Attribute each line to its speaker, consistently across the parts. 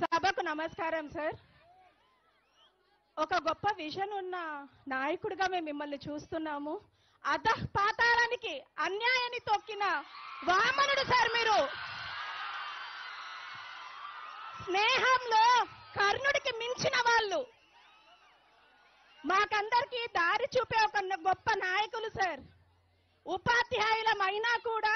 Speaker 1: సభకు నమస్కారం సార్. ఒక గొప్ప విజన్ ఉన్న నాయకుడిగా మేము మిమ్మల్ని చూస్తున్నాము. పాతాళానికి అన్యాయాన్ని తొక్కిన వామనుడు సార్ మీరు. స్నేహంలో కర్ణుడికి మించిన వాళ్ళు. మాకందరికీ దారి చూపే ఒక గొప్ప నాయకులు సార్. ఉపాధ్యాయులమైనా కూడా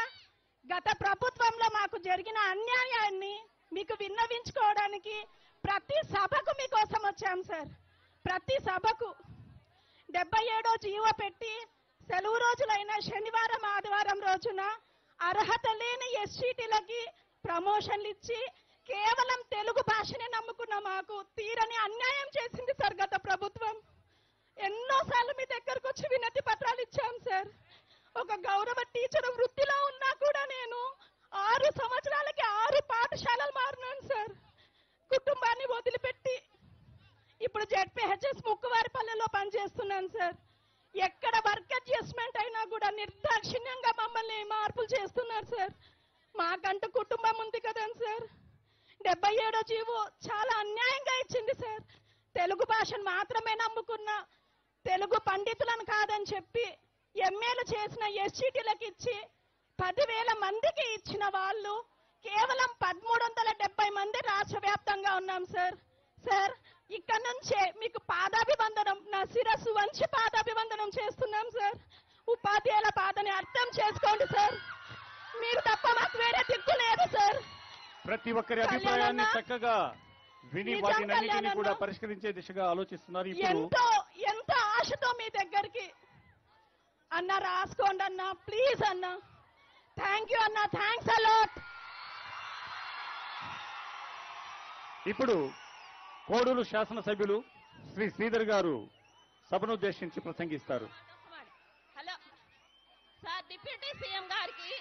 Speaker 1: గత ప్రభుత్వంలో మాకు జరిగిన అన్యాయాన్ని మీకు విన్నవించుకోవడానికి ప్రతి సభకు మీకోసం వచ్చాం సార్. ప్రతి సభకు 77వ జీవో పెట్టి సెలవు రోజులైన శనివారం ఆదివారం రోజున అర్హత లేని ఎస్సీటీలకి ప్రమోషన్లు ఇచ్చి కేవలం తెలుగు భాషనే నమ్ముకున్న మాకు తీరని అన్యాయం చేసింది సార్ గత ప్రభుత్వం. ఎన్నోసార్లు మీ దగ్గరకు వచ్చి వినతి పత్రాలు ఇచ్చాం సార్. ఒక గౌరవ టీచర్ వృత్తిలో ఉన్నా కూడా నేను 6 సంవత్సరాలకి 6 పాఠశాలలు మారినాను సార్. కుటుంబాన్ని వదిలిపెట్టి ఇప్పుడు జెడ్పీహెచ్ఎస్ ముక్కువారిపల్లెలో పనిచేస్తున్నాను సార్. ఎక్కడ వర్క్ అడ్జస్ట్మెంట్ అయినా కూడా నిర్దాక్షిణ్యంగా మమ్మల్ని మార్పులు చేస్తున్నారు సార్. మాకంటూ కుటుంబం ఉంది కదండి సార్. 77వ జీవో చాలా అన్యాయంగా ఇచ్చింది సార్. తెలుగు భాషను మాత్రమే నమ్ముకున్న తెలుగు పండితులను కాదని చెప్పి ఎంఏలు చేసిన ఎస్సీటీలకు ఇచ్చి 10,000 మందికి ఇచ్చిన వాళ్ళు కేవలం 1370 మంది రాష్ట్ర వ్యాప్తంగా ఉన్నాం సార్. సార్ ఇక్కడ నుంచే మీకు పాదాభివందనం, నా శిరస్సు వంచి పాదాభివందనం చేస్తున్నాం సార్. ఉపాధ్యాయుల బాధని అర్థం చేసుకోండి సార్. మీరు తప్ప మాకు వేరే దిక్కు లేదు సార్.
Speaker 2: ప్రతి ఒక్కరి అభిప్రాయాన్ని చక్కగా విని వాటినన్నిటిని కూడా పరిష్కరించే దిశగా ఆలోచిస్తున్నారు.
Speaker 1: ఎంతో ఆశతో మీ దగ్గరికి అన్న రాసుకోండి అన్న, ప్లీజ్ అన్న. థ్యాంక్ యూ అన్న, థ్యాంక్స్ అలాట్.
Speaker 2: ఇప్పుడు కోడూరు శాసనసభ్యులు శ్రీ శ్రీధర్ గారు సభను ఉద్దేశించి ప్రసంగిస్తారు.
Speaker 3: హలో సార్, డిప్యూటీ సీఎం గారికి